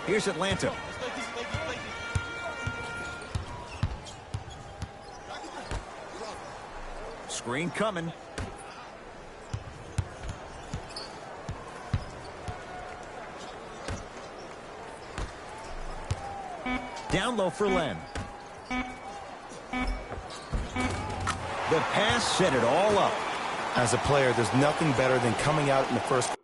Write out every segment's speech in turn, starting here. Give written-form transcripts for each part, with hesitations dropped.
Here's Atlanta. Screen coming. Down low for Len. The pass set it all up. As a player, there's nothing better than coming out in the first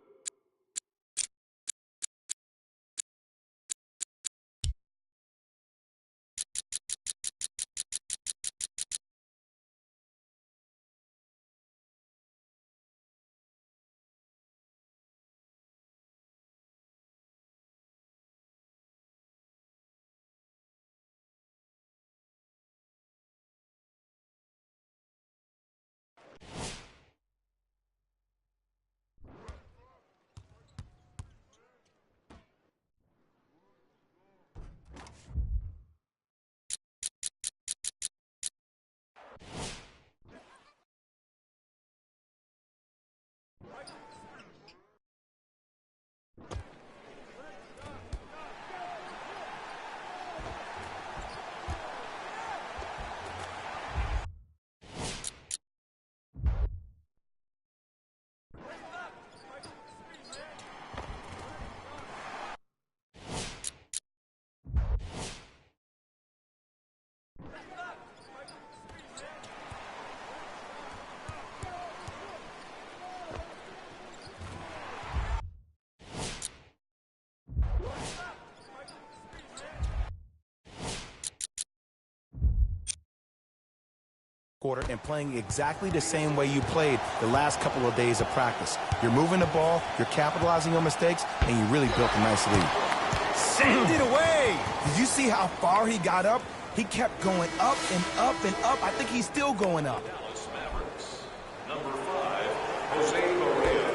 quarter and playing exactly the same way you played the last couple of days of practice. You're moving the ball, you're capitalizing on mistakes, and you really built a nice lead. Send it away! Did you see how far he got up? He kept going up and up and up. I think he's still going up. Dallas Mavericks, number 5, Jose Correa.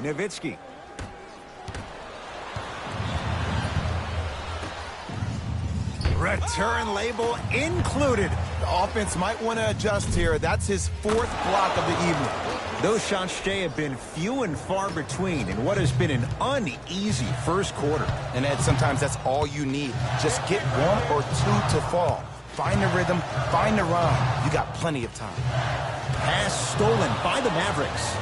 Nowitzki. Return label included. The offense might want to adjust here. That's his 4th block of the evening. Those shots today have been few and far between in what has been an uneasy first quarter. And Ed, sometimes that's all you need. Just get 1 or 2 to fall. Find the rhythm, find the rhyme. You got plenty of time. Pass stolen by the Mavericks.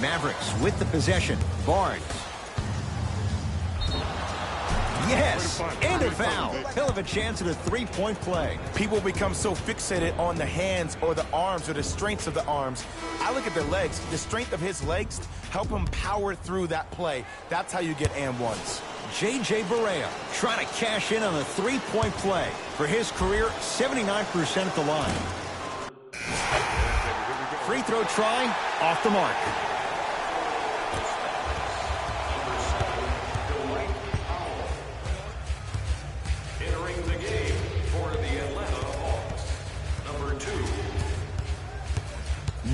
Mavericks with the possession. Barnes. Yes, and a foul. He'll have a chance at a three-point play. People become so fixated on the hands or the arms or the strengths of the arms. I look at the legs. The strength of his legs help him power through that play. That's how you get and ones. J.J. Barea trying to cash in on a three-point play. For his career, 79% at the line. Free throw try, off the mark.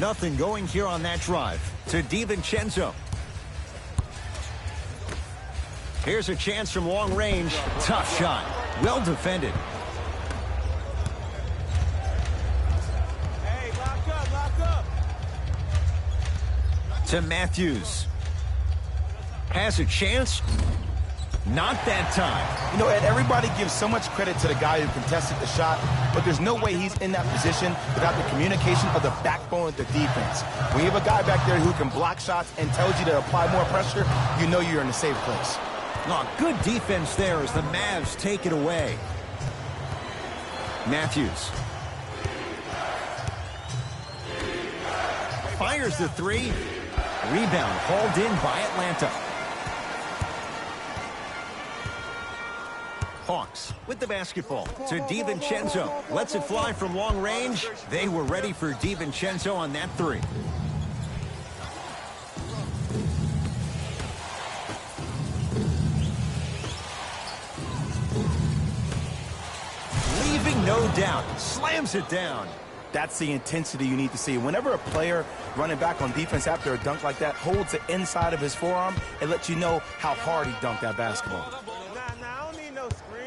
Nothing going here on that drive. To DiVincenzo. Here's a chance from long range. Tough shot. Well defended. Hey, lock up. To Matthews. Has a chance. Not that time. You know, Ed, everybody gives so much credit to the guy who contested the shot, but there's no way he's in that position without the communication of the backbone of the defense. When you have a guy back there who can block shots and tells you to apply more pressure, you know you're in a safe place. Oh, good defense there as the Mavs take it away. Matthews. Fires the three. Rebound hauled in by Atlanta. Hawks with the basketball to DiVincenzo. Lets it fly from long range. They were ready for DiVincenzo on that three. Leaving no doubt. Slams it down. That's the intensity you need to see. Whenever a player running back on defense after a dunk like that holds the inside of his forearm, it lets you know how hard he dunked that basketball. I don't need no screen.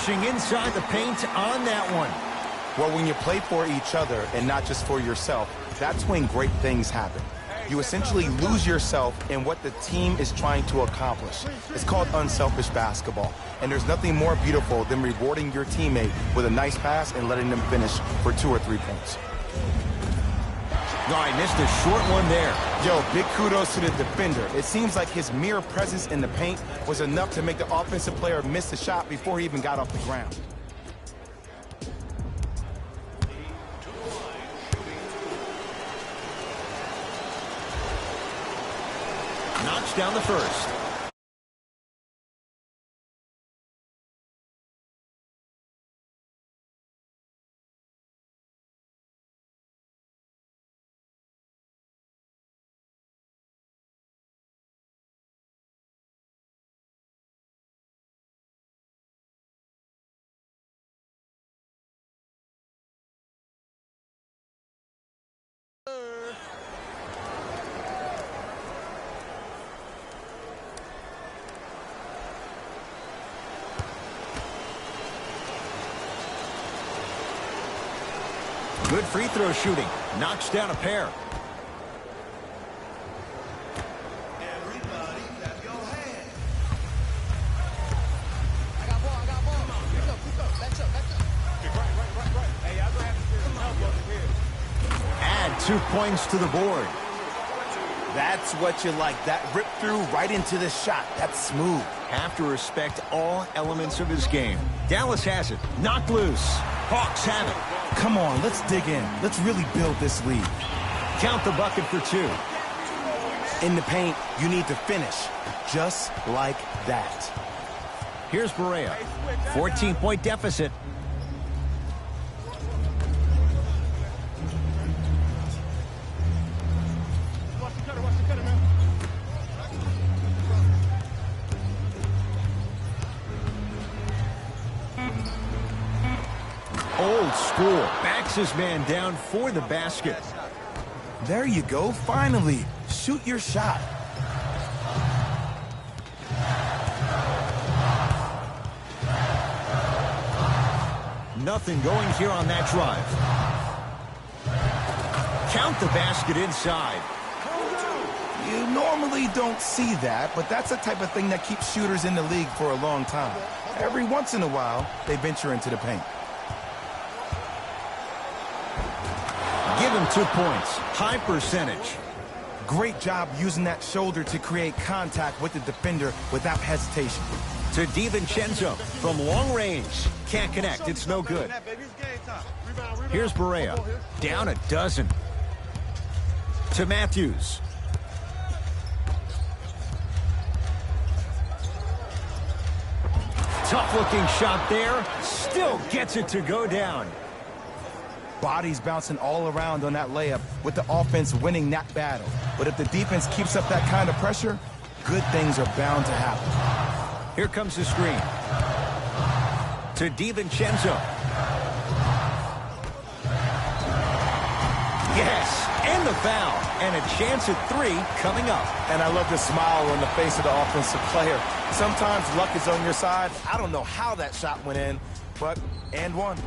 Pushing inside the paint on that one. Well, when you play for each other and not just for yourself, that's when great things happen. You essentially lose yourself in what the team is trying to accomplish. It's called unselfish basketball. And there's nothing more beautiful than rewarding your teammate with a nice pass and letting them finish for 2 or 3 points. Oh, I missed a short one there. Yo, big kudos to the defender. It seems like his mere presence in the paint was enough to make the offensive player miss the shot before he even got off the ground. Knocks down the first. Good free throw shooting. Knocks down a pair. Everybody clap your hands. I got ball. Pick up. Back up. Right. Hey, y'all gonna have to get some help over here. Add 2 points to the board. That's what you like. That rip through right into the shot. That's smooth. Have to respect all elements of his game. Dallas has it. Knocked loose. Hawks have it. Come on, let's dig in. Let's really build this lead. Count the bucket for 2. In the paint, you need to finish. Just like that. Here's Berea. 14-point deficit. Watch the cutter, man. Old school. Backs his man down for the basket. There you go, finally. Shoot your shot. Nothing going here on that drive. Count the basket inside. You normally don't see that, but that's the type of thing that keeps shooters in the league for a long time. Every once in a while, they venture into the paint. Give him 2 points. High percentage. Great job using that shoulder to create contact with the defender without hesitation. To DiVincenzo from long range. Can't connect. It's no good. Here's Berea. Down a dozen. To Matthews. Tough-looking shot there. Still gets it to go down. Bodies bouncing all around on that layup with the offense winning that battle. But if the defense keeps up that kind of pressure, good things are bound to happen. Here comes the screen. To DiVincenzo. Yes, and the foul. And a chance at 3 coming up. And I love the smile on the face of the offensive player. Sometimes luck is on your side. I don't know how that shot went in, but and one.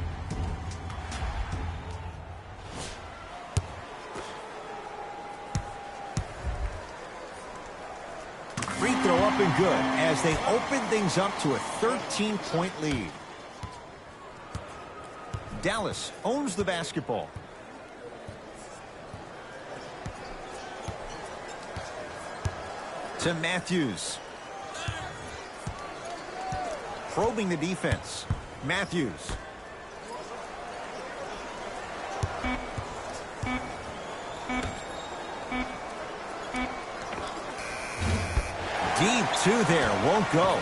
Free throw up and good as they open things up to a 13-point lead. Dallas owns the basketball. To Matthews. Probing the defense. Matthews. Deep 2 there. Won't go.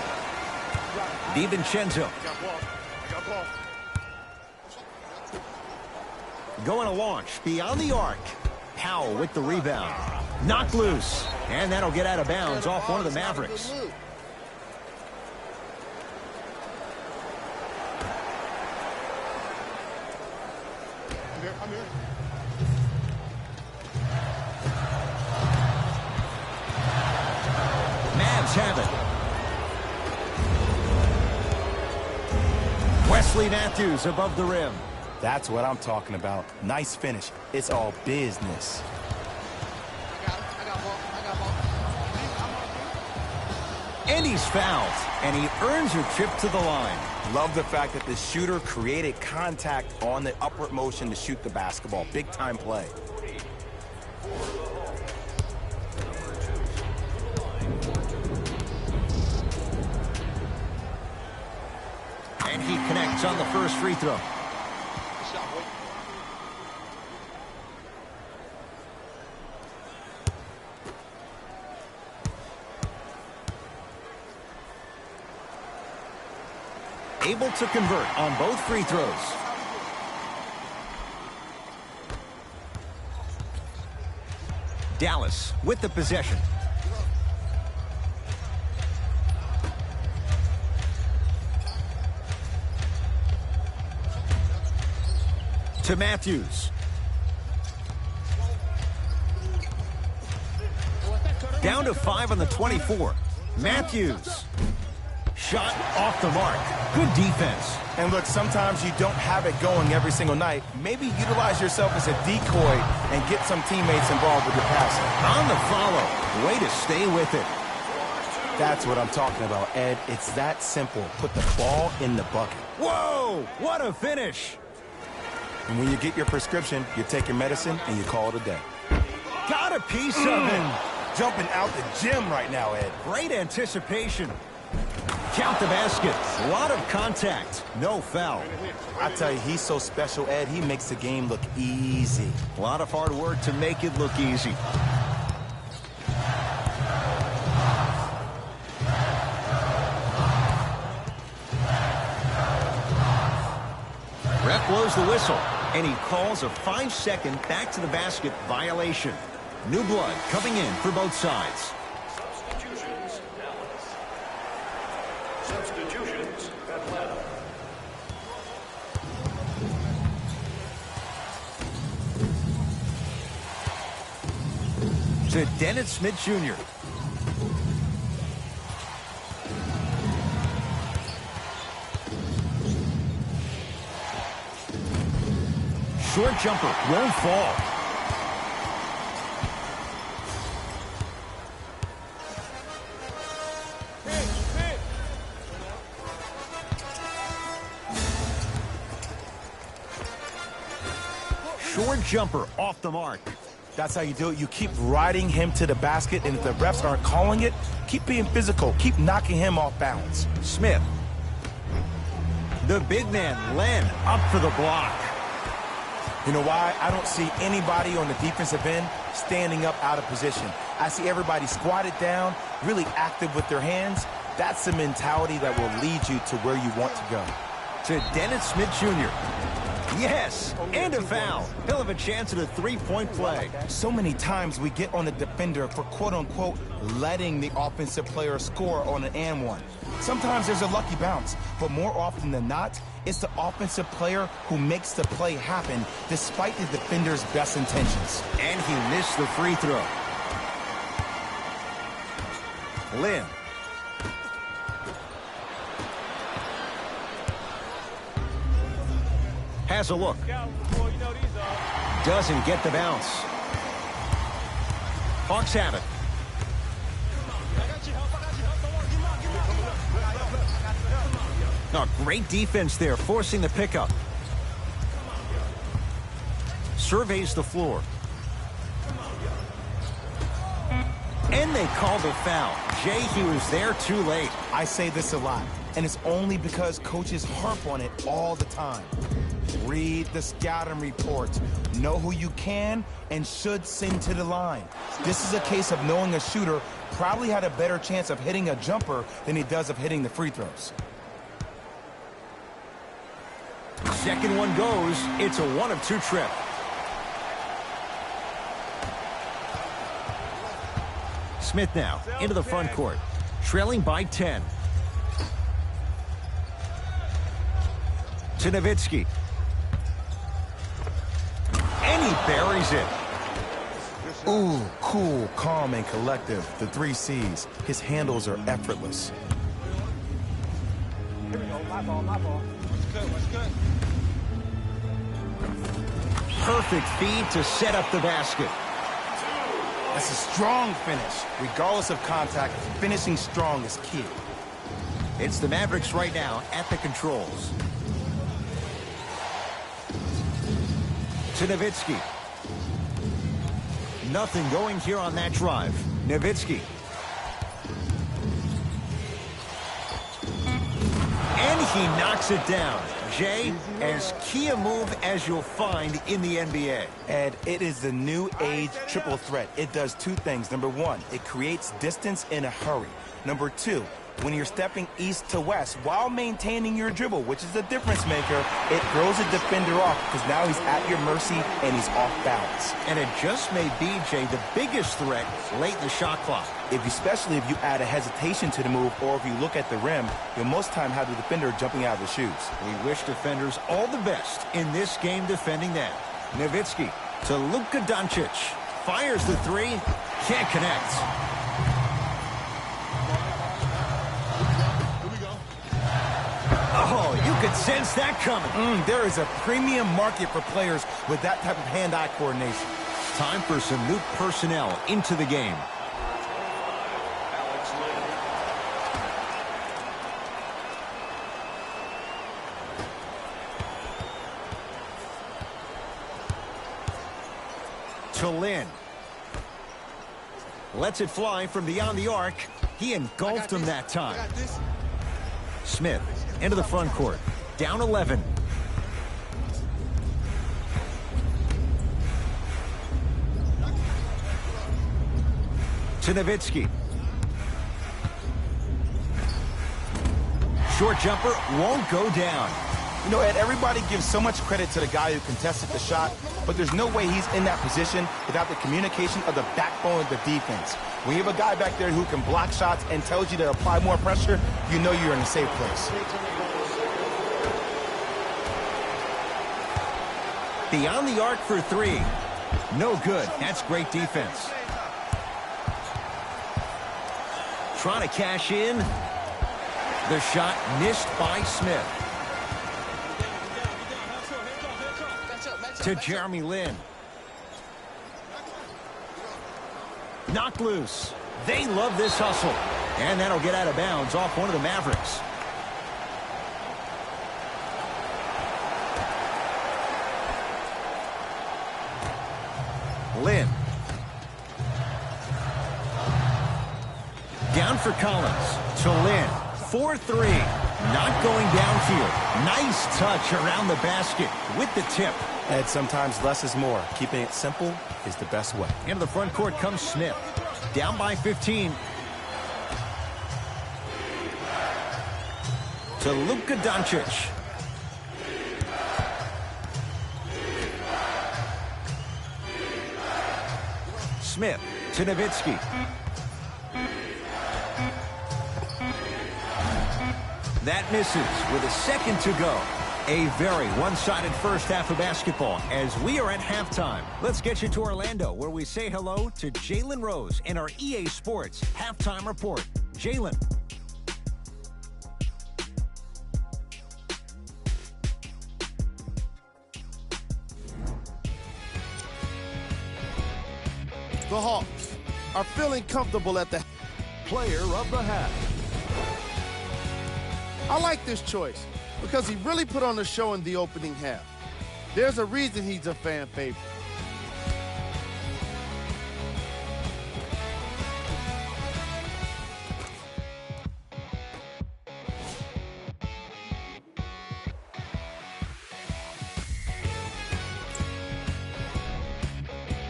DiVincenzo. Going to launch beyond the arc. Powell with the rebound. Knocked loose. And that'll get out of bounds off one of the Mavericks. Mavs have it. Wesley Matthews above the rim. That's what I'm talking about. Nice finish. It's all business. And he's fouled, and he earns a trip to the line. Love the fact that the shooter created contact on the upward motion to shoot the basketball. Big time play. And he connects on the first free throw. Able to convert on both free throws. Dallas with the possession. To Matthews. Down to 5 on the 24. Matthews. Shot off the mark. Good defense. And look, sometimes you don't have it going every single night. Maybe utilize yourself as a decoy and get some teammates involved with your passing. On the follow. Way to stay with it. That's what I'm talking about, Ed. It's that simple. Put the ball in the bucket. Whoa! What a finish. And when you get your prescription, you take your medicine and you call it a day. Got a piece of it. Jumping out the gym right now, Ed. Great anticipation. Count the basket. A lot of contact. No foul. I tell you, he's so special, Ed. He makes the game look easy. A lot of hard work to make it look easy. Ref blows the whistle, and he calls a 5-second back-to-the-basket violation. New blood coming in for both sides. Substitutions, Dallas. Substitutions, Atlanta. To Dennis Smith Jr. Short jumper won't fall. Short jumper off the mark. That's how you do it. You keep riding him to the basket, and if the refs aren't calling it, keep being physical. Keep knocking him off balance. Smith. The big man, Len, up for the block. You know why? I don't see anybody on the defensive end standing up out of position. I see everybody squatted down, really active with their hands. That's the mentality that will lead you to where you want to go. To Dennis Smith Jr. Yes, and a foul. He'll have a chance at a three-point play. So many times we get on the defender for quote-unquote letting the offensive player score on an and one. Sometimes there's a lucky bounce, but more often than not, it's the offensive player who makes the play happen despite the defender's best intentions. And he missed the free throw. Lynn. Has a look. Doesn't get the bounce. Hawks have it. Oh, great defense there, forcing the pickup. Surveys the floor. And they call the foul. Jay, he was there too late. I say this a lot, and it's only because coaches harp on it all the time. Read the scouting reports. Know who you can and should send to the line. This is a case of knowing a shooter probably had a better chance of hitting a jumper than he does of hitting the free throws. Second one goes. It's a 1-of-2 trip. Smith now into the front court, trailing by 10. To Nowitzki. And he buries it. Ooh, cool, calm, and collective. The 3 C's. His handles are effortless. Here we go. My ball, my ball. Good one. perfect feed to set up the basket. That's a strong finish. Regardless of contact, finishing strong is key. It's the Mavericks right now at the controls. To Nowitzki. Nothing going here on that drive. Nowitzki. And he knocks it down. Jay, as key a move as you'll find in the NBA. And it is the new age triple threat. It does two things. Number one, it creates distance in a hurry. Number two, when you're stepping east to west while maintaining your dribble, which is a difference maker, it throws a defender off because now he's at your mercy and he's off balance. And it just may be, Jay, the biggest threat late in the shot clock. Especially if you add a hesitation to the move, or if you look at the rim, you'll most time have the defender jumping out of the shoes. We wish defenders all the best in this game defending that. Nowitzki to Luka Doncic. Fires the three. Can't connect. Oh, you could sense that coming. There is a premium market for players with that type of hand-eye coordination. Time for some new personnel into the game. To Lin. Lets it fly from beyond the arc. He engulfed him that time. Smith into the front court. Down 11. To Nowitzki. Short jumper won't go down. You know, Ed, everybody gives so much credit to the guy who contested the shot, but there's no way he's in that position without the communication of the backbone of the defense. When you have a guy back there who can block shots and tells you to apply more pressure, you know you're in a safe place. Beyond the arc for three. No good. That's great defense. Trying to cash in. The shot missed by Smith. To Jeremy Lin. Knocked loose. They love this hustle. And that'll get out of bounds off one of the Mavericks. Lin. Down for Collins. To Lin. 4-3. Not going downfield. Nice touch around the basket with the tip. Ed, sometimes less is more. Keeping it simple is the best way. Into the front court comes Smith. Down by 15. To Luka Doncic. Smith to Nowitzki. That misses with a second to go. A very one-sided first half of basketball as we are at halftime. Let's get you to Orlando, where we say hello to Jalen Rose in our EA Sports Halftime Report. Jalen. The Hawks are feeling comfortable at the Player of the half. I like this choice because he really put on a show in the opening half. There's a reason he's a fan favorite.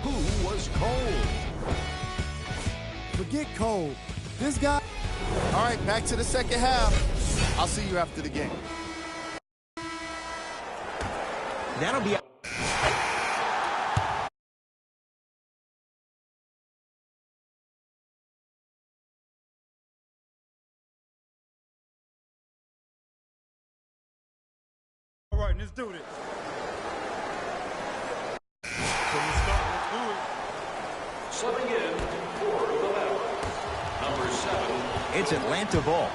Who was cold? Forget cold. This guy. All right, back to the second half. I'll see you after the game. That'll be... All right, let's do this. Subbing in for the Mavericks, number 7. It's Atlanta ball.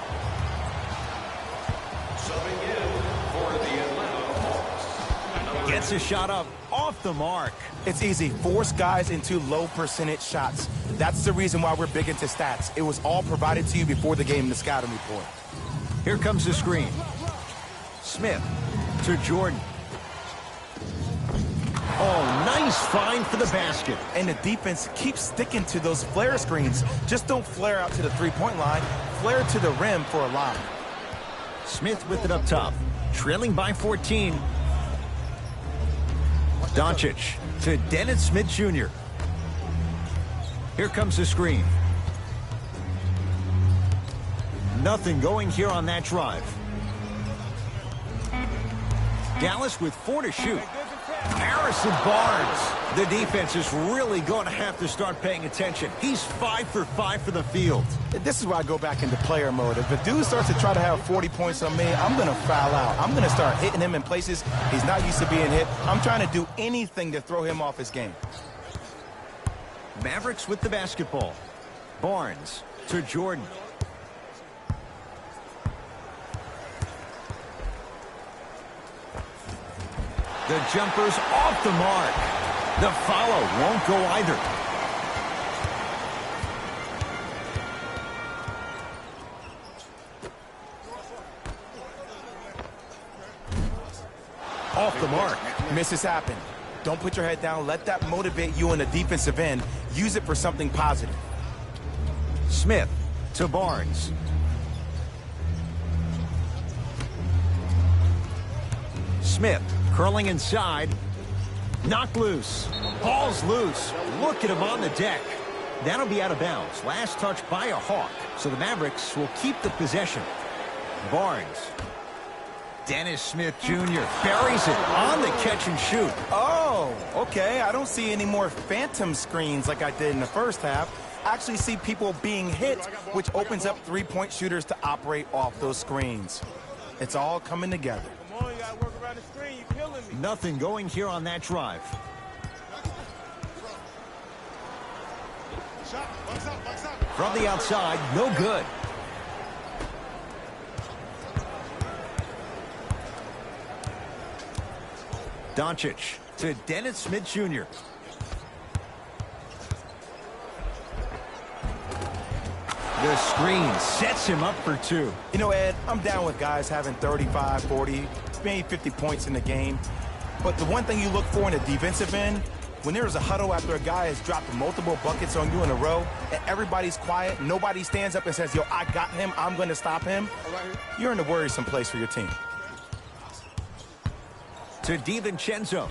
Subbing in for the Atlanta Hawks. Gets a shot up off the mark. It's easy. Force guys into low percentage shots. That's the reason why we're big into stats. It was all provided to you before the game in the scouting report. Here comes the screen. Smith to Jordan. Oh, nice find for the basket. And the defense keeps sticking to those flare screens. Just don't flare out to the three-point line. Flare to the rim for a lob. Smith with it up top. Trailing by 14. Doncic to Dennis Smith Jr. Here comes the screen. Nothing going here on that drive. Dallas with 4 to shoot. Harrison Barnes. The defense is really going to have to start paying attention. He's 5 for 5 for the field. This is where I go back into player mode. If a dude starts to try to have 40 points on me, I'm going to foul out. I'm going to start hitting him in places he's not used to being hit. I'm trying to do anything to throw him off his game. Mavericks with the basketball. Barnes to Jordan. The jumper's off the mark. The follow won't go either. Off the mark. Misses happen. Don't put your head down. Let that motivate you in the defensive end. Use it for something positive. Smith to Barnes. Smith curling inside. Knocked loose. Ball's loose. Look at him on the deck. That'll be out of bounds. Last touch by a Hawk. So the Mavericks will keep the possession. Barnes. Dennis Smith Jr. buries it on the catch and shoot. Oh, okay. I don't see any more phantom screens like I did in the first half. I actually see people being hit, which opens up three-point shooters to operate off those screens. It's all coming together. Come on, you gotta work around the screen. You're killing me. Nothing going here on that drive. From the outside, no good. Doncic to Dennis Smith Jr. The screen sets him up for 2. You know, Ed, I'm down with guys having 35, 40, maybe 50 points in the game. But the one thing you look for in a defensive end, when there's a huddle after a guy has dropped multiple buckets on you in a row, and everybody's quiet, nobody stands up and says, yo, I got him, I'm going to stop him, you're in a worrisome place for your team. To DiVincenzo.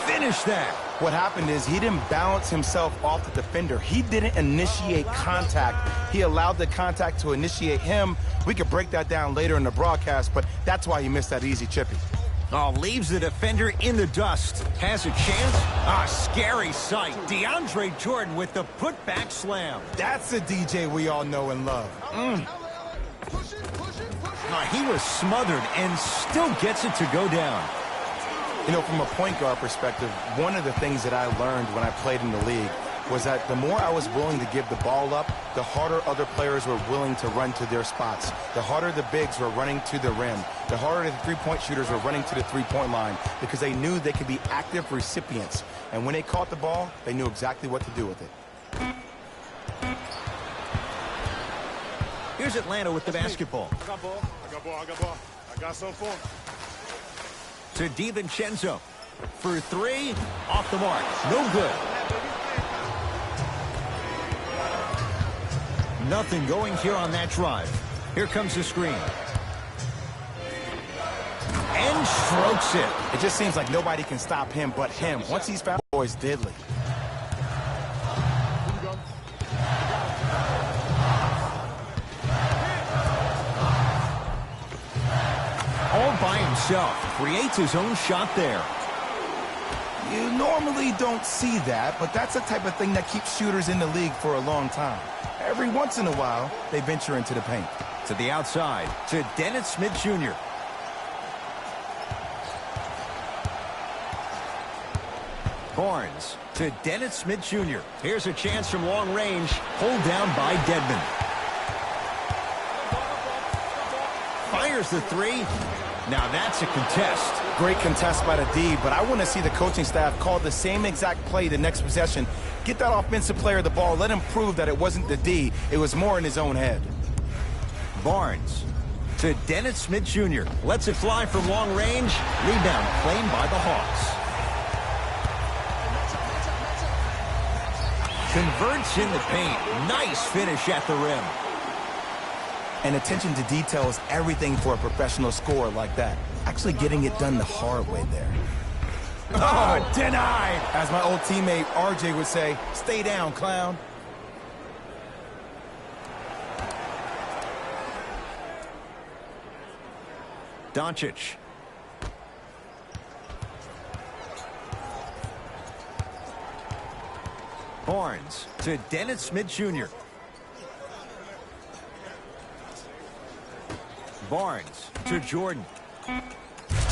Finish that. What happened is he didn't balance himself off the defender. He didn't initiate contact. He allowed the contact to initiate him. We could break that down later in the broadcast, but that's why he missed that easy chippy. Oh, leaves the defender in the dust. Has a chance? Ah, scary sight. DeAndre Jordan with the putback slam. That's the DJ we all know and love. He was smothered and still gets it to go down. You know, from a point guard perspective, one of the things that I learned when I played in the league was that the more I was willing to give the ball up, the harder other players were willing to run to their spots. The harder the bigs were running to the rim. The harder the three-point shooters were running to the three-point line because they knew they could be active recipients. And when they caught the ball, they knew exactly what to do with it. Here's Atlanta with the basketball. I got ball. I got ball. I got ball. I got something for him. To DiVincenzo. For 3. Off the mark. No good. Nothing going here on that drive. Here comes the screen. And strokes it. It just seems like nobody can stop him but him. Once he's found, boy's deadly. All by himself. Creates his own shot there. You normally don't see that, but that's the type of thing that keeps shooters in the league for a long time. Every once in a while, they venture into the paint. To the outside. To Dennis Smith Jr. Barnes to Dennis Smith Jr. Here's a chance from long range. Pulled down by Dedmon. Fires the 3. Now that's a contest. Great contest by the D, but I want to see the coaching staff call the same exact play the next possession. Get that offensive player the ball. Let him prove that it wasn't the D. It was more in his own head. Barnes to Dennis Smith Jr. Lets it fly from long range. Rebound claimed by the Hawks. Converts in the paint. Nice finish at the rim. And attention to detail is everything for a professional scorer like that. Actually getting it done the hard way there. Oh, denied. As my old teammate RJ would say, stay down, clown. Doncic. Barnes to Dennis Smith Jr. Barnes to Jordan.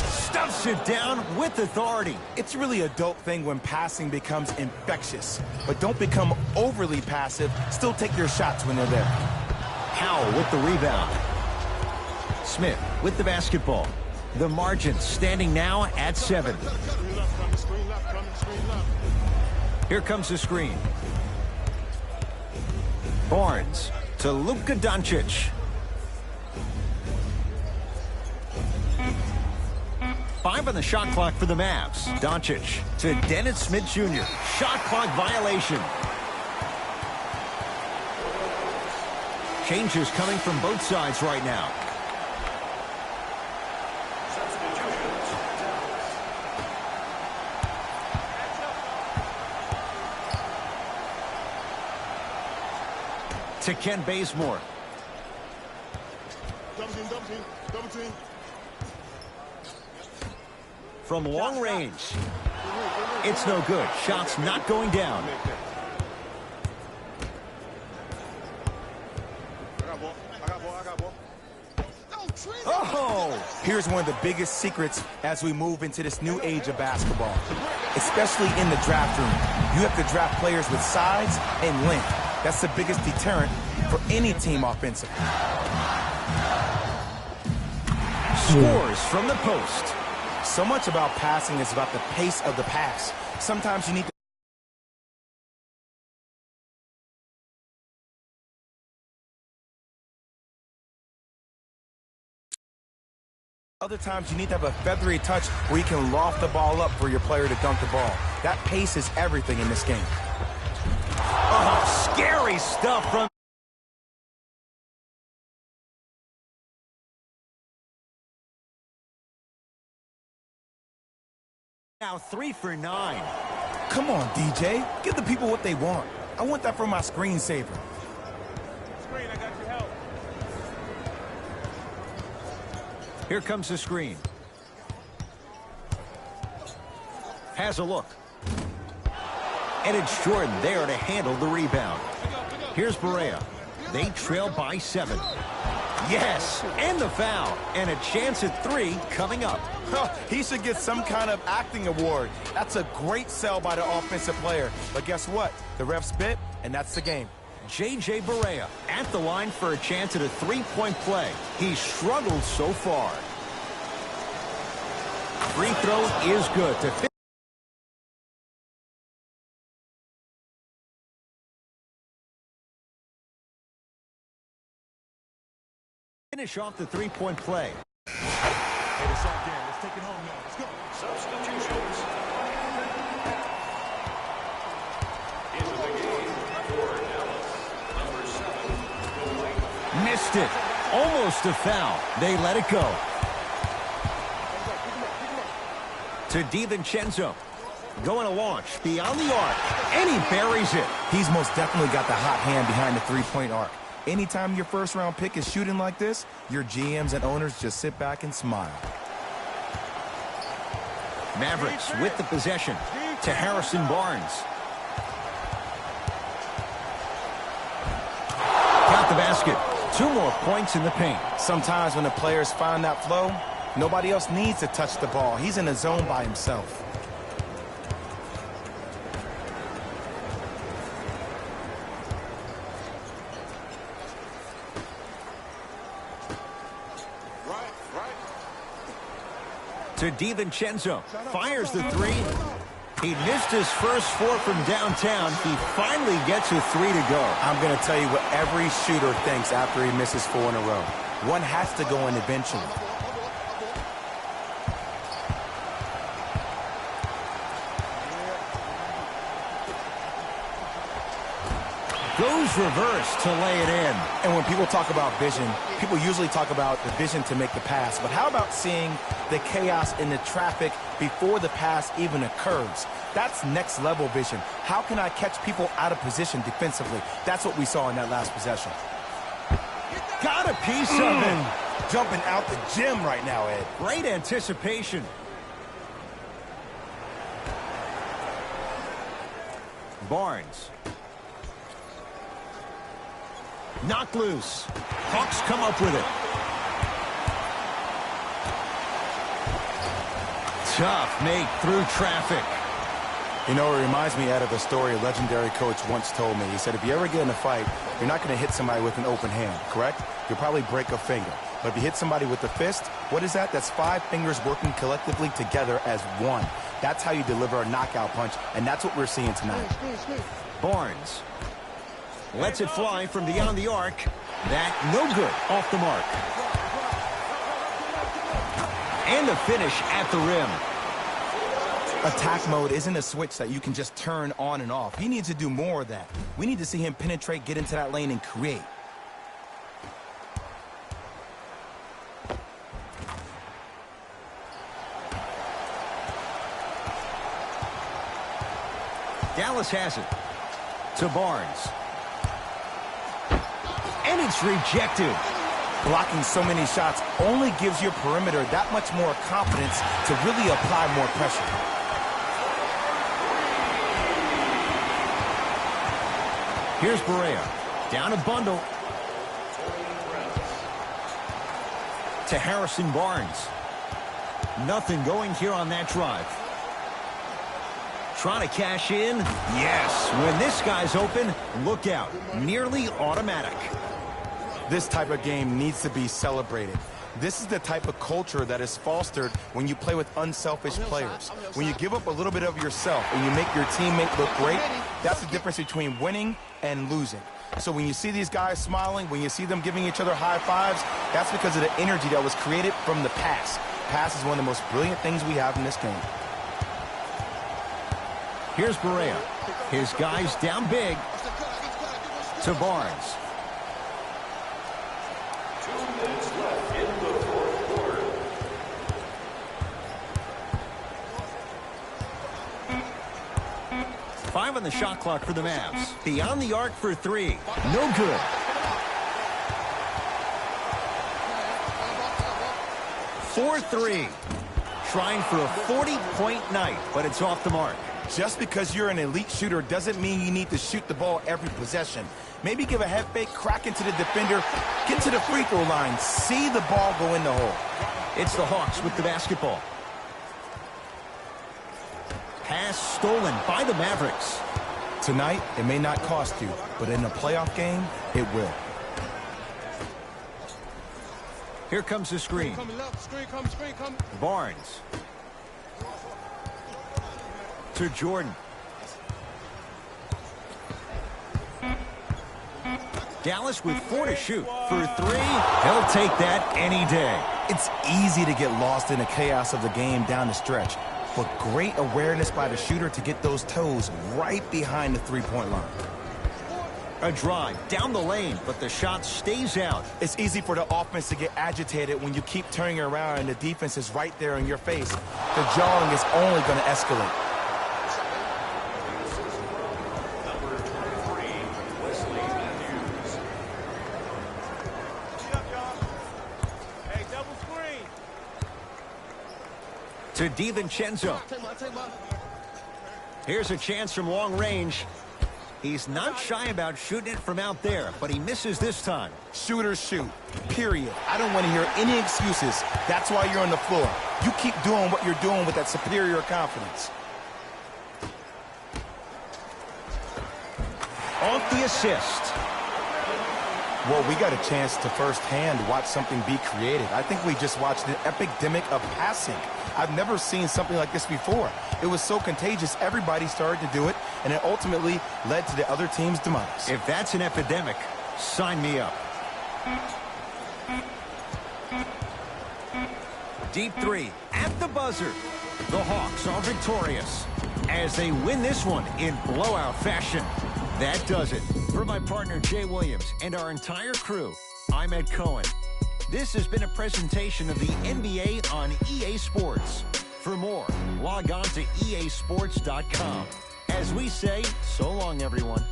Stuffs it down with authority. It's really a dope thing when passing becomes infectious. But don't become overly passive. Still take your shots when they're there. Howell with the rebound. Smith with the basketball. The margin standing now at 7. Here comes the screen. Barnes to Luka Doncic. 5 on the shot clock for the Mavs. Doncic to Dennis Smith Jr. Shot clock violation. Changes coming from both sides right now. To Ken Bazemore. Double team. From long range. It's no good. Shots not going down. Oh! Here's one of the biggest secrets as we move into this new age of basketball, especially in the draft room. You have to draft players with size and length. That's the biggest deterrent for any team offensively. Scores from the post. So much about passing is about the pace of the pass. Sometimes you need to other times you need to have a feathery touch where you can loft the ball up for your player to dunk the ball. That pace is everything in this game. Oh, scary stuff from now 3 for 9. Come on, DJ. Give the people what they want. I want that from my screensaver. Screen, I got your help. Here comes the screen. Has a look. And it's Jordan there to handle the rebound. Here's Barea. They trail by 7. Yes, and the foul. And a chance at 3 coming up. He should get some kind of acting award. That's a great sell by the offensive player. But guess what? The refs bit, and that's the game. J.J. Barea at the line for a chance at a 3-point play. He's struggled so far. Free throw is good to finish off the 3-point play. Hey, it's all game. Let's take it home, y'all. Let's go. Substitutions. Into the game for Dallas, number 7, Dwight. Missed it. Almost a foul. They let it go. To DiVincenzo. Going to launch beyond the arc. And he buries it. He's most definitely got the hot hand behind the three-point arc. Anytime your first-round pick is shooting like this, your GMs and owners just sit back and smile. Mavericks with the possession to Harrison Barnes. Got the basket. 2 more points in the paint. Sometimes when the players find that flow, nobody else needs to touch the ball. He's in the zone by himself. To DiVincenzo. Fires the three. He missed his first four from downtown. He finally gets a three to go. I'm going to tell you what every shooter thinks after he misses four in a row. One has to go in eventually. Goes reverse to lay it in. And when people talk about vision, people usually talk about the vision to make the pass. But how about seeing the chaos in the traffic before the pass even occurs? That's next level vision. How can I catch people out of position defensively? That's what we saw in that last possession. Got a piece of it. Jumping out the gym right now, Ed. Great anticipation. Barnes. Knocked loose. Hawks come up with it. Tough make through traffic. You know, it reminds me out of a story a legendary coach once told me. He said, if you ever get in a fight, you're not going to hit somebody with an open hand, correct? You'll probably break a finger. But if you hit somebody with the fist, what is that? That's 5 fingers working collectively together as one. That's how you deliver a knockout punch, and that's what we're seeing tonight. Barnes lets it fly from beyond the arc. That no good, off the mark. And the finish at the rim. Attack mode isn't a switch that you can just turn on and off. He needs to do more of that. We need to see him penetrate, get into that lane, and create. Dallas has it. To Barnes. And it's rejected. Blocking so many shots only gives your perimeter that much more confidence to really apply more pressure. Here's Barea. Down a bundle. To Harrison Barnes. Nothing going here on that drive. Trying to cash in. Yes. When this guy's open, look out. Nearly automatic. This type of game needs to be celebrated. This is the type of culture that is fostered when you play with unselfish players. When you give up a little bit of yourself and you make your teammate look great, that's the difference between winning and losing. So when you see these guys smiling, when you see them giving each other high fives, that's because of the energy that was created from the pass. Pass is one of the most brilliant things we have in this game. Here's Barea. His guys down big. To Barnes. 2 minutes left in the fourth quarter. Five on the shot clock for the Mavs. Beyond the arc for three. No good. For three. Trying for a 40-point night, but it's off the mark. Just because you're an elite shooter doesn't mean you need to shoot the ball every possession. Maybe give a head fake, crack into the defender, get to the free throw line, see the ball go in the hole. It's the Hawks with the basketball. Pass stolen by the Mavericks. Tonight, it may not cost you, but in a playoff game, it will. Here comes the screen. Barnes. To Jordan. Dallas with 4 to shoot. For 3, he'll take that any day. It's easy to get lost in the chaos of the game down the stretch, but great awareness by the shooter to get those toes right behind the three-point line. A drive down the lane, but the shot stays out. It's easy for the offense to get agitated when you keep turning around and the defense is right there in your face. The jawing is only going to escalate. To DiVincenzo. Here's a chance from long range. He's not shy about shooting it from out there, but he misses this time. Shooters shoot, period. I don't want to hear any excuses. That's why you're on the floor. You keep doing what you're doing with that superior confidence. Off the assist. Well, we got a chance to firsthand watch something be created. I think we just watched an epidemic of passing. I've never seen something like this before. It was so contagious, everybody started to do it, and it ultimately led to the other team's demise. If that's an epidemic, sign me up. Deep three at the buzzer. The Hawks are victorious as they win this one in blowout fashion. That does it. For my partner Jay Williams and our entire crew, I'm Ed Cohen. This has been a presentation of the NBA on EA Sports. For more, log on to easports.com. As we say, so long, everyone.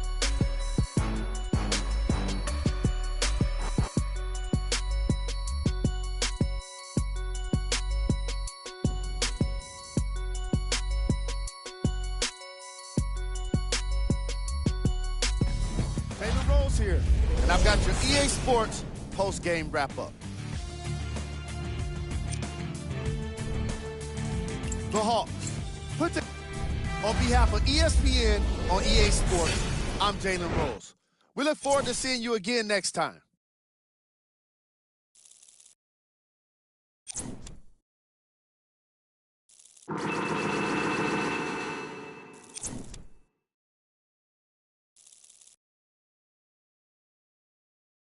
Taylor Rose here, and I've got your EA Sports post-game wrap-up. The Hawks. On behalf of ESPN on EA Sports, I'm Jalen Rose. We look forward to seeing you again next time.